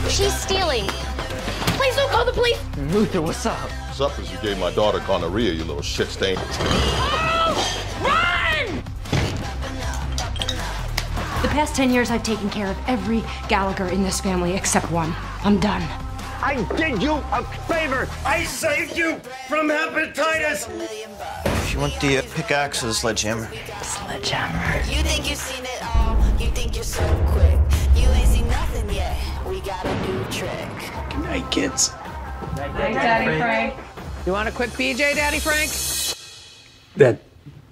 She's stealing. Please don't call the police. Luther, what's up? What's up is you gave my daughter gonorrhea, you little shit stain. Run! The past 10 years, I've taken care of every Gallagher in this family except one. I'm done. I did you a favor. I saved you from hepatitis. If you want the pickaxe or the sledgehammer? Sledgehammer. You think you've seen it all, you think you're so quick. You ain't seen nothing yet, we got a new trick. Good night, kids. Night, Daddy Frank. You want a quick BJ, Daddy Frank?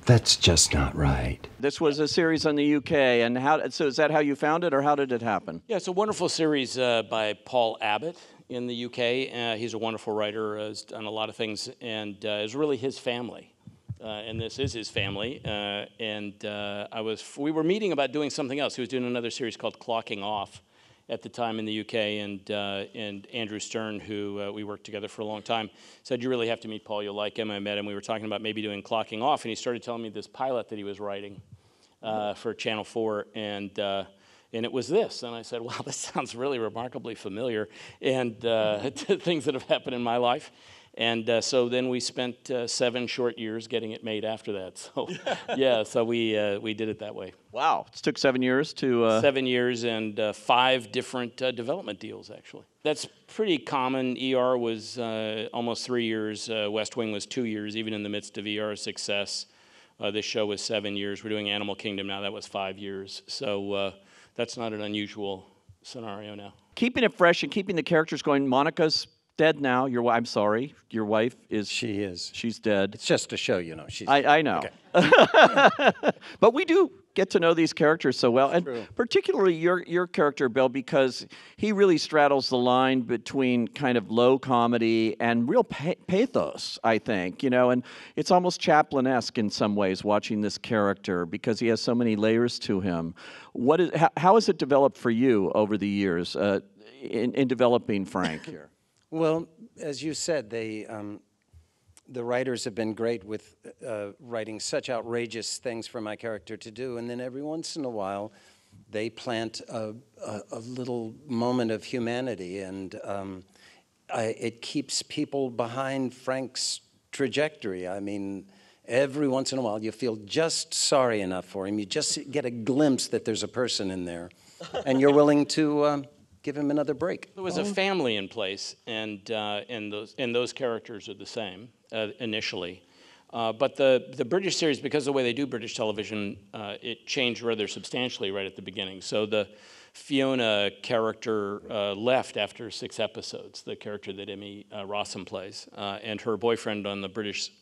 That's just not right. This was a series on the UK, and so is that how you found it, or how did it happen? Yeah, it's a wonderful series by Paul Abbott in the UK. He's a wonderful writer, has done a lot of things, and it's really his family. And this is his family. We were meeting about doing something else. He was doing another series called Clocking Off at the time in the UK, and Andrew Stern, who we worked together for a long time, said, you really have to meet Paul, you'll like him. I met him, we were talking about maybe doing Clocking Off, and he started telling me this pilot that he was writing for Channel 4, and it was this. And I said, wow, this sounds really remarkably familiar, and to things that have happened in my life. And so then we spent 7 short years getting it made after that. So yeah, so we did it that way. Wow, it took 7 years to... 7 years and 5 different development deals, actually. That's pretty common. ER was almost 3 years. West Wing was 2 years, even in the midst of ER's success. This show was 7 years. We're doing Animal Kingdom now. That was 5 years. So that's not an unusual scenario now. Keeping it fresh and keeping the characters going. Monica's dead now. I'm sorry. Your wife is... She is. She's dead. It's just a show, you know. I know. Okay. But we do get to know these characters so well. And True. particularly your character, Bill, because he really straddles the line between kind of low comedy and real pathos, I think. And it's almost Chaplin-esque in some ways, watching this character, because he has so many layers to him. How has it developed for you over the years in developing Frank here? Well, as you said, the writers have been great with writing such outrageous things for my character to do, and then every once in a while, they plant a little moment of humanity, and it keeps people behind Frank's trajectory. I mean, every once in a while, you feel just sorry enough for him. You just get a glimpse that there's a person in there, and you're willing to give him another break. There was a family in place, and those characters are the same initially. But the British series, because of the way they do British television, it changed rather substantially right at the beginning. So the Fiona character left after 6 episodes, the character that Emmy Rossum plays, and her boyfriend on the British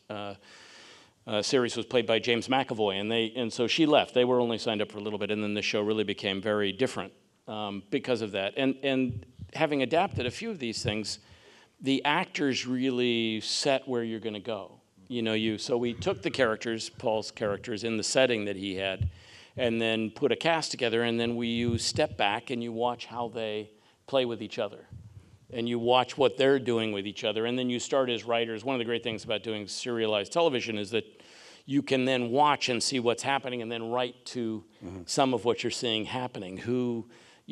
series was played by James McAvoy, and so she left. They were only signed up for a little bit, and then the show really became very different. Because of that. And having adapted a few of these things, the actors really set where you're going to go. So we took the characters, Paul's characters, in the setting that he had, and then put a cast together, and then you step back and you watch how they play with each other. And you watch what they're doing with each other, and then you start as writers. One of the great things about doing serialized television is that you can then watch and see what's happening and then write to some of what you're seeing happening.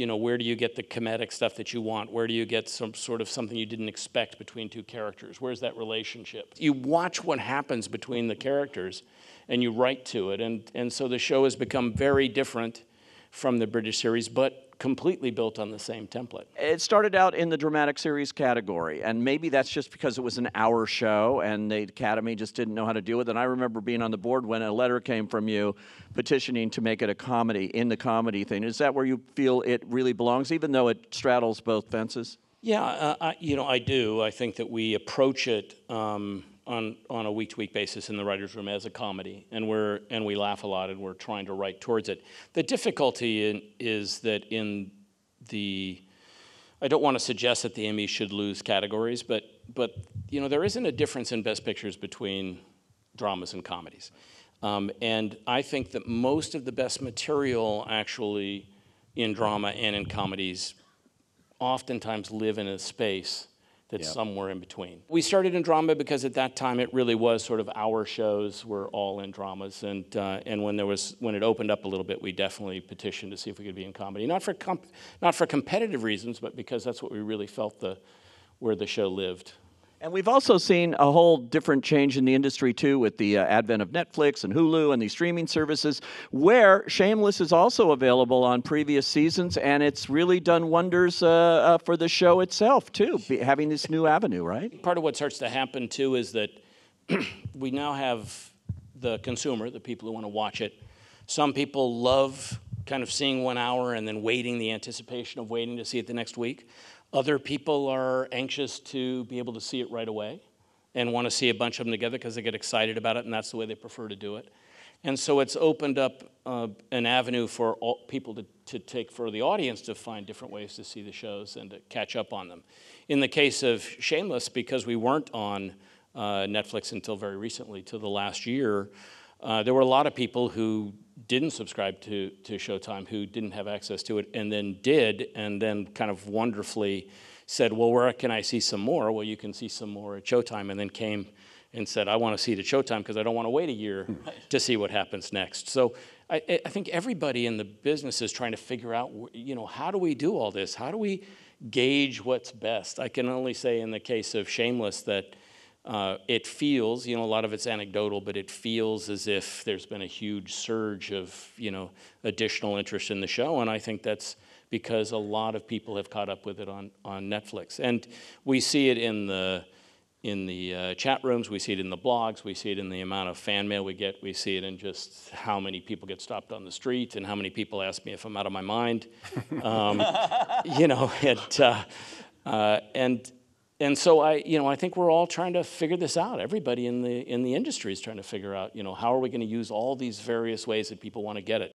Where do you get the comedic stuff that you want? Where do you get some sort of something you didn't expect between 2 characters? Where's that relationship? You watch what happens between the characters and you write to it. And so the show has become very different from the British series, but completely built on the same template. It started out in the dramatic series category, and maybe that's just because it was an hour show and the Academy just didn't know how to deal with it. And I remember being on the board when a letter came from you petitioning to make it a comedy, in the comedy thing. Is that where you feel it really belongs, even though it straddles both fences? Yeah, I do. I think that we approach it on a week-to-week basis in the writers' room as a comedy, and we laugh a lot, and we're trying to write towards it. The difficulty is that I don't want to suggest that the Emmy should lose categories, but there isn't a difference in Best Pictures between dramas and comedies, and I think that most of the best material actually in drama and in comedies oftentimes live in a space that's somewhere in between. We started in drama because at that time it really was sort of our shows were all in dramas, and when it opened up a little bit, we definitely petitioned to see if we could be in comedy, not for competitive reasons, but because that's what we really felt where the show lived. And we've also seen a whole different change in the industry, too, with the advent of Netflix and Hulu and these streaming services, where Shameless is also available on previous seasons, and it's really done wonders for the show itself, too, having this new avenue, right? Part of what starts to happen, too, is that we now have the consumer, the people who want to watch it. Some people love kind of seeing 1 hour and then the anticipation of waiting to see it the next week. Other people are anxious to be able to see it right away and want to see a bunch of them together because they get excited about it, and that's the way they prefer to do it. And so it's opened up an avenue for people to take, for the audience to find different ways to see the shows and to catch up on them. In the case of Shameless, because we weren't on Netflix until very recently, till the last year, there were a lot of people who didn't subscribe to Showtime, who didn't have access to it, and then did, and then kind of wonderfully said, well, where can I see some more? Well, you can see some more at Showtime, and then came and said, I want to see it at Showtime because I don't want to wait a year to see what happens next. So I think everybody in the business is trying to figure out, how do we do all this? How do we gauge what's best? I can only say in the case of Shameless that it feels, a lot of it's anecdotal, but it feels as if there's been a huge surge of, additional interest in the show. And I think that's because a lot of people have caught up with it on Netflix. And we see it in the chat rooms, we see it in the blogs, we see it in the amount of fan mail we get, we see it in just how many people get stopped on the street and how many people ask me if I'm out of my mind. And so I think we're all trying to figure this out. Everybody in the industry is trying to figure out, how are we going to use all these various ways that people want to get it.